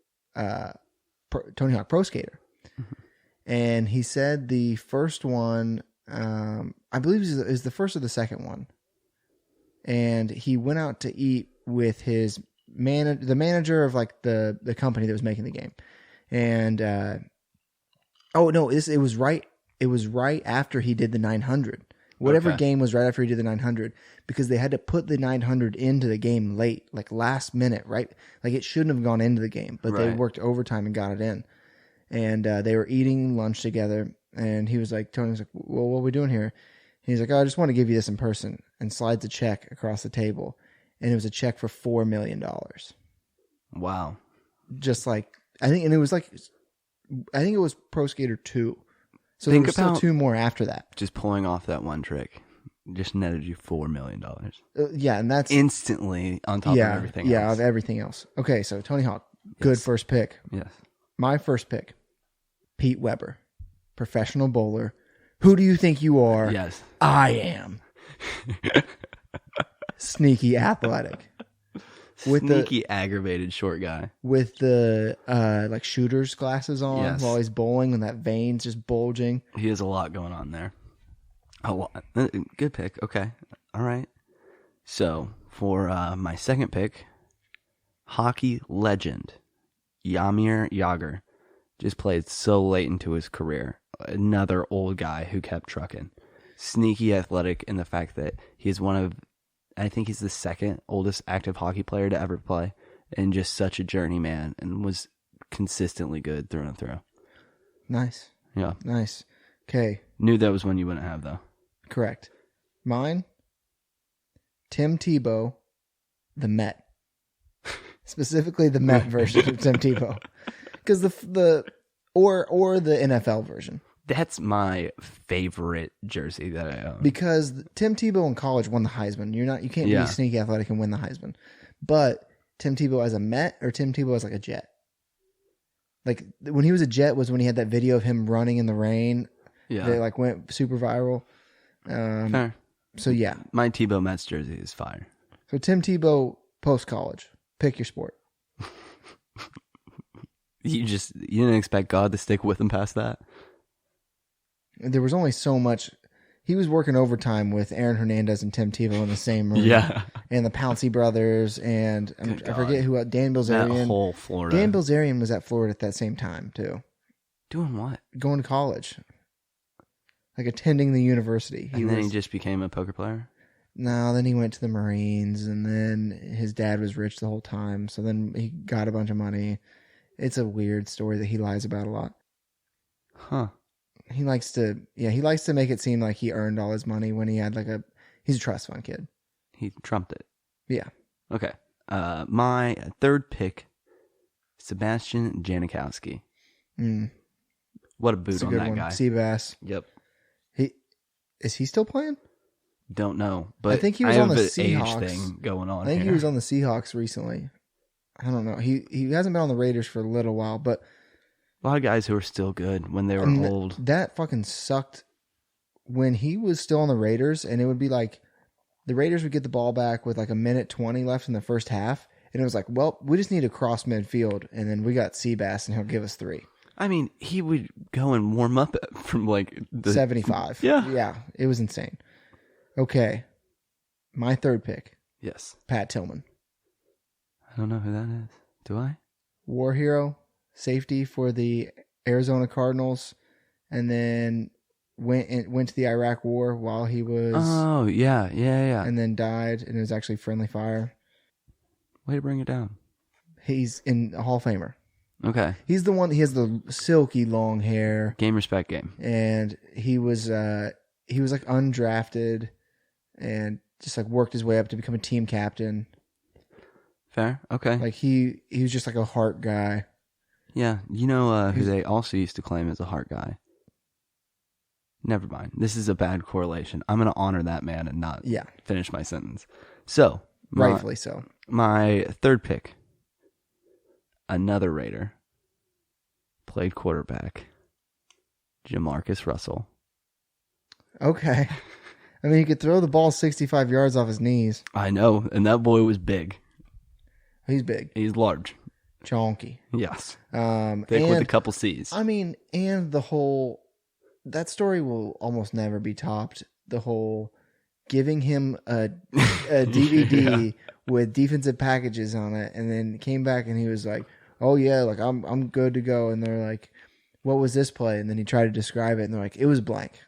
S1: Tony Hawk Pro Skater. And he said the first one, I believe is the first or the second one. And he went out to eat with his the manager of like the company that was making the game. And it was right after he did the 900. Whatever game was right after he did the 900, because they had to put the 900 into the game late, like last minute, right? Like it shouldn't have gone into the game, but they worked overtime and got it in. And they were eating lunch together, and he was like, Tony was like, well, what are we doing here? And he's like, I just want to give you this in person, and slides a check across the table. And it was a check for $4 million.
S2: Wow.
S1: Just like, I think it was Pro Skater 2. So there were still 2 more after that.
S2: Just pulling off that one trick just netted you $4 million.
S1: Yeah, and that's
S2: instantly on top of everything else.
S1: Yeah, of everything else. Okay, so Tony Hawk, good first pick.
S2: Yes.
S1: My first pick, Pete Weber. professional bowler. Who do you think you are?
S2: Yes.
S1: I am. Sneaky athletic. With
S2: Sneaky aggravated short guy.
S1: with the like shooter's glasses on
S2: Yes.
S1: while he's bowling and that vein's just bulging.
S2: He has a lot going on there. A lot. Good pick. Okay. All right. So for my second pick, hockey legend Jaromir Jagr just played so late into his career. Another old guy who kept trucking. Sneaky athletic in the fact that he's one of, I think he's the second oldest active hockey player to ever play, and just such a journeyman, and was consistently good through and through.
S1: Nice.
S2: Yeah.
S1: Nice. Okay.
S2: Knew that was one you wouldn't have, though.
S1: Correct. Mine, Tim Tebow, the Met. Specifically the Met version of Tim Tebow. Because or the NFL version.
S2: That's my favorite jersey that I own.
S1: Because Tim Tebow in college won the Heisman. You can't
S2: Yeah.
S1: be sneaky athletic and win the Heisman. But Tim Tebow as a Met or Tim Tebow as like a Jet? Like when he was a Jet was when he had that video of him running in the rain.
S2: Yeah.
S1: That like went super viral.
S2: Fair.
S1: So yeah.
S2: My Tebow Mets jersey is fire.
S1: So Tim Tebow post college. Pick your sport.
S2: You didn't expect God to stick with him past that?
S1: There was only so much. He was working overtime with Aaron Hernandez and Tim Tebow in the same room.
S2: Yeah.
S1: And the Pouncey brothers and
S2: Good
S1: I forget
S2: God.
S1: who Dan
S2: That
S1: Bilzerian.
S2: whole Florida.
S1: Dan Bilzerian was at Florida at that same time too.
S2: Doing what?
S1: Going to college. Like attending the university.
S2: And then he just became a poker player?
S1: No, then he went to the Marines and then his dad was rich the whole time. So then he got a bunch of money. It's a weird story that he lies about a lot.
S2: Huh.
S1: He likes to make it seem like he earned all his money when he had he's a trust fund kid.
S2: He trumped it.
S1: Yeah.
S2: Okay. My third pick, Sebastian Janikowski. What a boot
S1: It's a
S2: on
S1: good
S2: that
S1: one.
S2: guy.
S1: Seabass.
S2: Yep.
S1: Is he still playing?
S2: Don't know, but
S1: I think he was on
S2: have
S1: the
S2: an age
S1: Seahawks.
S2: thing going on.
S1: I think
S2: here.
S1: he was on the Seahawks recently. I don't know. He hasn't been on the Raiders for a little while, but
S2: a lot of guys who are still good when they were
S1: and
S2: old.
S1: that fucking sucked when he was still on the Raiders, and it would be like the Raiders would get the ball back with like a minute 20 left in the first half, and it was like, well, we just need to cross midfield, and then we got Seabass, and he'll give us 3.
S2: I mean, he would go and warm up from like the
S1: 75.
S2: Yeah.
S1: Yeah, it was insane. Okay. My third pick,
S2: Yes.
S1: Pat Tillman.
S2: I don't know who that is. Do I?
S1: War hero, safety for the Arizona Cardinals, and then went to the Iraq War while he was,
S2: Oh, yeah.
S1: and then died, and it was actually friendly fire.
S2: Way to bring it down.
S1: He's in a Hall of Famer.
S2: Okay.
S1: He's the one. He has the silky long hair,
S2: Game respect game.
S1: and he was like undrafted, and just like worked his way up to become a team captain.
S2: Fair. Okay.
S1: Like he was just like a heart guy.
S2: Yeah. You know who they also used to claim as a heart guy? Never mind. This is a bad correlation. I'm going to honor that man and not
S1: Yeah,
S2: finish my sentence. So,
S1: rightfully so.
S2: my third pick, another Raider, played quarterback, Jamarcus Russell.
S1: Okay. I mean, he could throw the ball 65 yards off his knees.
S2: I know, and that boy was big.
S1: He's big,
S2: He's large.
S1: chonky.
S2: Yes. Thick
S1: And
S2: with a couple C's.
S1: I mean, and that story will almost never be topped. The whole giving him a DVD with defensive packages on it, and then came back and he was like, "Oh yeah, like I'm good to go." And they're like, "What was this play?" And then he tried to describe it, and they're like, "It was blank.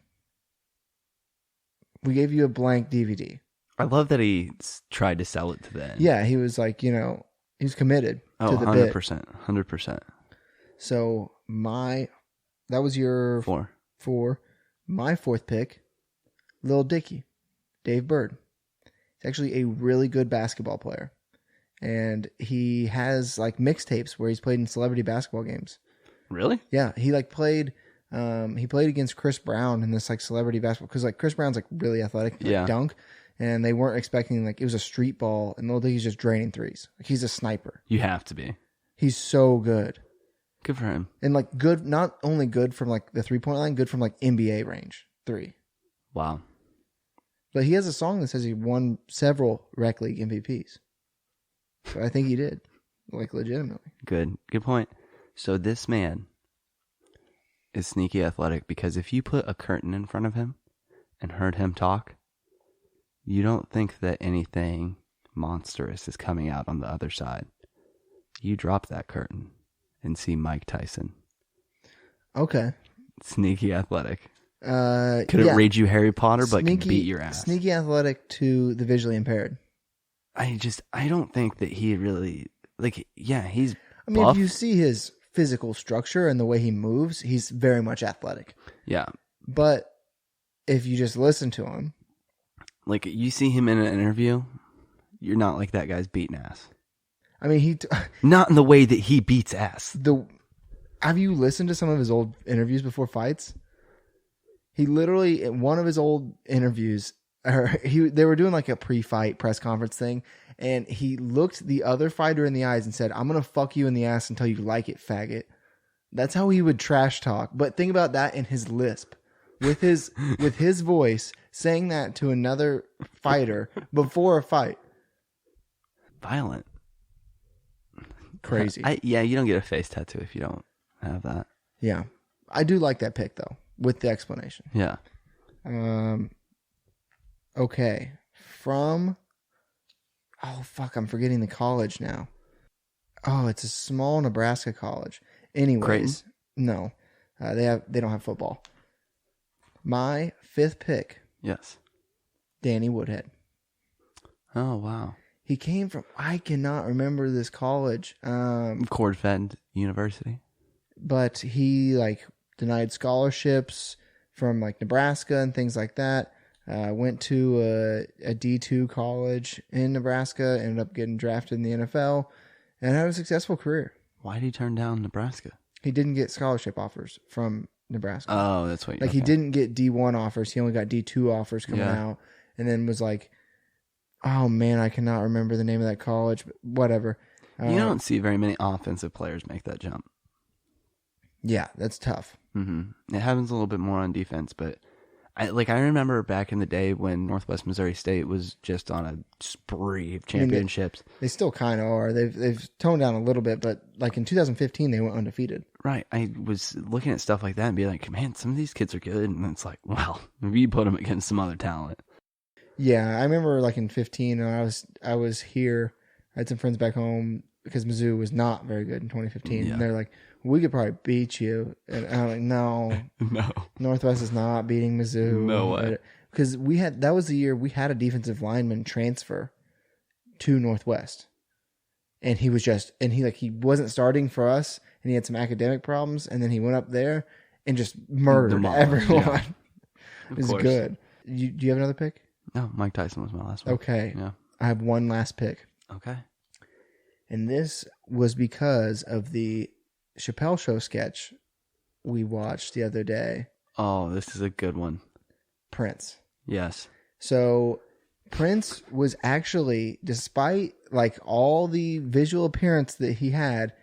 S1: We gave you a blank DVD."
S2: I love that he tried to sell it to the end.
S1: Yeah, he was like, he was committed
S2: Oh,
S1: to the bit.
S2: 100%. 100%.
S1: So that was your
S2: 4.
S1: my fourth pick, Lil Dicky, Dave Bird. He's actually a really good basketball player. And he has like mixtapes where he's played in celebrity basketball games.
S2: Really?
S1: Yeah, he played against Chris Brown in this like celebrity basketball, because like Chris Brown's like really athletic, like dunk, and they weren't expecting, like it was a street ball, and Lil Dicky's just draining threes. Like he's a sniper.
S2: You have to be.
S1: He's so good.
S2: Good for him.
S1: And like good, not only good from like the 3-point line, good from like NBA range 3.
S2: Wow.
S1: But he has a song that says he won several rec league MVPs. So I think he did, like legitimately.
S2: Good point. So this man is sneaky athletic because if you put a curtain in front of him and heard him talk, you don't think that anything monstrous is coming out on the other side. You drop that curtain and see Mike Tyson.
S1: Okay.
S2: Sneaky athletic.
S1: Couldn't
S2: Couldn't read you Harry Potter, but can beat your ass.
S1: Sneaky athletic to the visually impaired.
S2: I don't think that he really, like, yeah, he's
S1: I mean,
S2: buff.
S1: if you see his physical structure and the way he moves, he's very much athletic.
S2: Yeah.
S1: But if you just listen to him,
S2: Like, you see him in an interview, you're not like that guy's beating ass.
S1: I mean,
S2: Not in the way that he beats ass.
S1: have you listened to some of his old interviews before fights? He literally, in one of his old interviews, they were doing like a pre-fight press conference thing, and he looked the other fighter in the eyes and said, "I'm going to fuck you in the ass until you like it, faggot." That's how he would trash talk. But think about that in his lisp. With his voice saying that to another fighter before a fight.
S2: Violent.
S1: Crazy.
S2: Yeah, you don't get a face tattoo if you don't have that.
S1: Yeah. I do like that pick though, with the explanation.
S2: Yeah.
S1: Okay. I'm forgetting the college now. Oh, it's a small Nebraska college. Anyways,
S2: Creighton?
S1: No. They don't have football. My 5th pick,
S2: Yes.
S1: Danny Woodhead.
S2: Oh, wow.
S1: He came from, I cannot remember this college.
S2: Cord-fed University.
S1: But he like denied scholarships from like Nebraska and things like that. Went to a D2 college in Nebraska, ended up getting drafted in the NFL, and had a successful career.
S2: Why did he turn down Nebraska?
S1: He didn't get scholarship offers from Nebraska.
S2: Oh, that's what.
S1: He didn't get D1 offers. He only got D2 offers coming out, and then was like, "Oh man, I cannot remember the name of that college." But whatever.
S2: You don't see very many offensive players make that jump.
S1: Yeah, that's tough.
S2: Mm-hmm. It happens a little bit more on defense, but I remember back in the day when Northwest Missouri State was just on a spree of championships.
S1: They still kind of are. They've toned down a little bit, but like in 2015, they went undefeated.
S2: Right. I was looking at stuff like that and be like, man, some of these kids are good. And it's like, well, maybe you put them against some other talent.
S1: Yeah, I remember like in 15, I was here. I had some friends back home because Mizzou was not very good in 2015.
S2: Yeah.
S1: And they're like, we could probably beat you. And I'm like, no.
S2: No.
S1: Northwest is not beating Mizzou.
S2: No way.
S1: Because that was the year we had a defensive lineman transfer to Northwest. And he wasn't starting for us, and he had some academic problems, and then he went up there and just murdered everyone.
S2: Yeah.
S1: It was good. Do you have another pick?
S2: No, Mike Tyson was my last one.
S1: Okay.
S2: Yeah.
S1: I have one last pick.
S2: Okay.
S1: And this was because of the Chappelle Show sketch we watched the other day.
S2: Oh, this is a good one.
S1: Prince.
S2: Yes.
S1: So Prince was actually, despite like all the visual appearance that he had,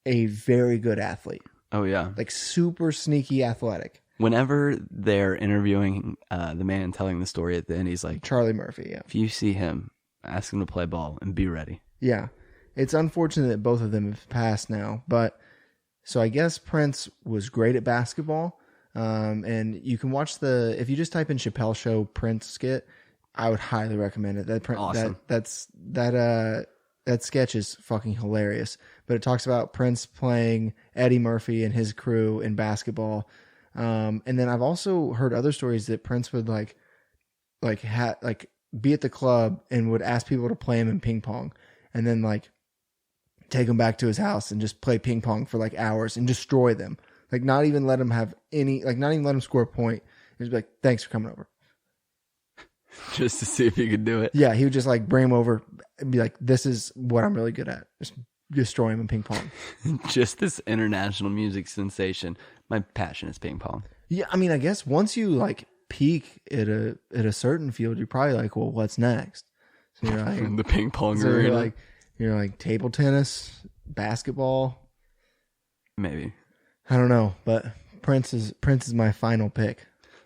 S1: a very good athlete.
S2: Oh, yeah.
S1: Like super sneaky athletic.
S2: Whenever they're interviewing the man telling the story at the end, he's like,
S1: Charlie Murphy, yeah.
S2: if you see him, ask him to play ball and be ready.
S1: Yeah. It's unfortunate that both of them have passed now, but so I guess Prince was great at basketball. And you can watch if you just type in Chappelle Show Prince skit, I would highly recommend it.
S2: Awesome.
S1: That sketch is fucking hilarious. But it talks about Prince playing Eddie Murphy and his crew in basketball. And then I've also heard other stories that Prince would be at the club and would ask people to play him in ping pong, and then like take them back to his house and just play ping pong for like hours and destroy them. Like not even let him have any, like not even let him score a point. He'd be like, "Thanks for coming over."
S2: Just to see if he could do it.
S1: Yeah, he would just like bring him over and be like, "This is what I'm really good at. Just destroy him in ping pong."
S2: Just this international music sensation. My passion is ping pong.
S1: Yeah, I mean, I guess once you like peak at a certain field, you're probably like, "Well, what's next?" So you're like,
S2: The ping pong
S1: so
S2: arena.
S1: you're like table tennis, basketball.
S2: Maybe.
S1: I don't know, but Prince is my final pick.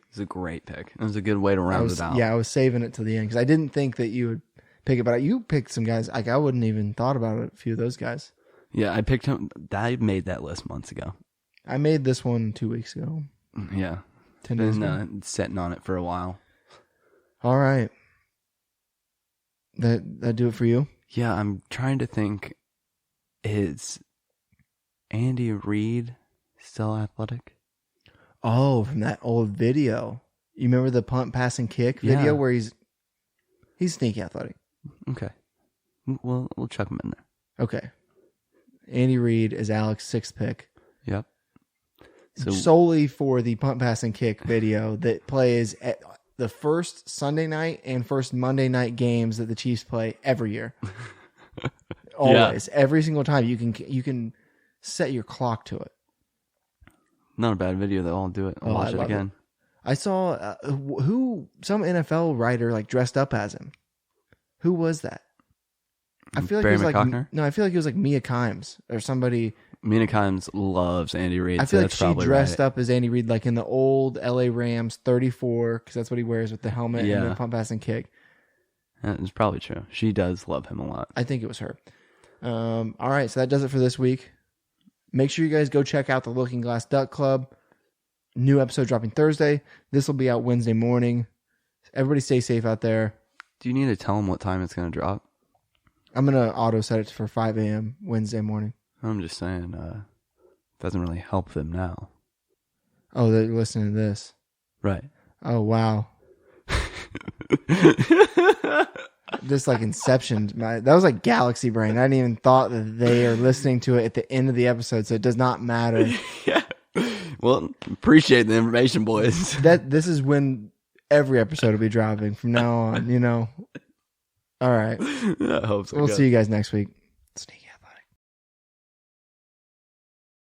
S2: It's a great pick. It was a good way to round it out.
S1: Yeah, I was saving it till the end because I didn't think that you would pick it, but you picked some guys. Like I wouldn't even thought about a few of those guys.
S2: Yeah, I picked him. I made that list months ago.
S1: I made this one 2 weeks ago.
S2: Yeah.
S1: 10 days ago.
S2: Been sitting on it for a while.
S1: All right. That do it for you?
S2: Yeah, I'm trying to think. Is Andy Reid still athletic?
S1: Oh, from that old video. You remember the punt, pass, and kick video
S2: Yeah.
S1: where he's sneaky athletic.
S2: Okay. We'll chuck him in there.
S1: Okay. Andy Reid is Alex's sixth pick.
S2: Yep. So
S1: Solely for the punt, pass, and kick video that plays at the first Sunday night and first Monday night games that the Chiefs play every year. Always. Every single time. You can set your clock to it.
S2: not a bad video though. I'll do it. I'll
S1: Oh,
S2: watch
S1: I
S2: it
S1: love
S2: again.
S1: I saw some NFL writer like dressed up as him. Who was that? I feel like
S2: Barry
S1: it was
S2: McCockner?
S1: like no, I feel like it was like Mia Kimes or somebody.
S2: Mina Kimes loves Andy Reid.
S1: I
S2: so
S1: feel like
S2: that's
S1: she
S2: probably
S1: dressed
S2: right.
S1: up as Andy Reid, like in the old LA Rams 34, because that's what he wears with the helmet and
S2: Yeah.
S1: the pump, pass, and kick.
S2: It's probably true. She does love him a lot.
S1: I think it was her. All right, so that does it for this week. Make sure you guys go check out the Looking Glass Duck Club. New episode dropping Thursday. This will be out Wednesday morning. Everybody stay safe out there.
S2: Do you need to tell him what time it's going to drop?
S1: I'm going to auto set it for 5 a.m. Wednesday morning.
S2: I'm just saying, doesn't really help them now.
S1: Oh, they're listening to this.
S2: Right.
S1: Oh, wow. Just like Inception. That was like Galaxy Brain. I didn't even thought that they are listening to it at the end of the episode, so it does not matter.
S2: Yeah. Well, appreciate the information, boys.
S1: This is when every episode will be dropping from now on, you know. All right.
S2: I hope so.
S1: We'll
S2: guys.
S1: see you guys next week.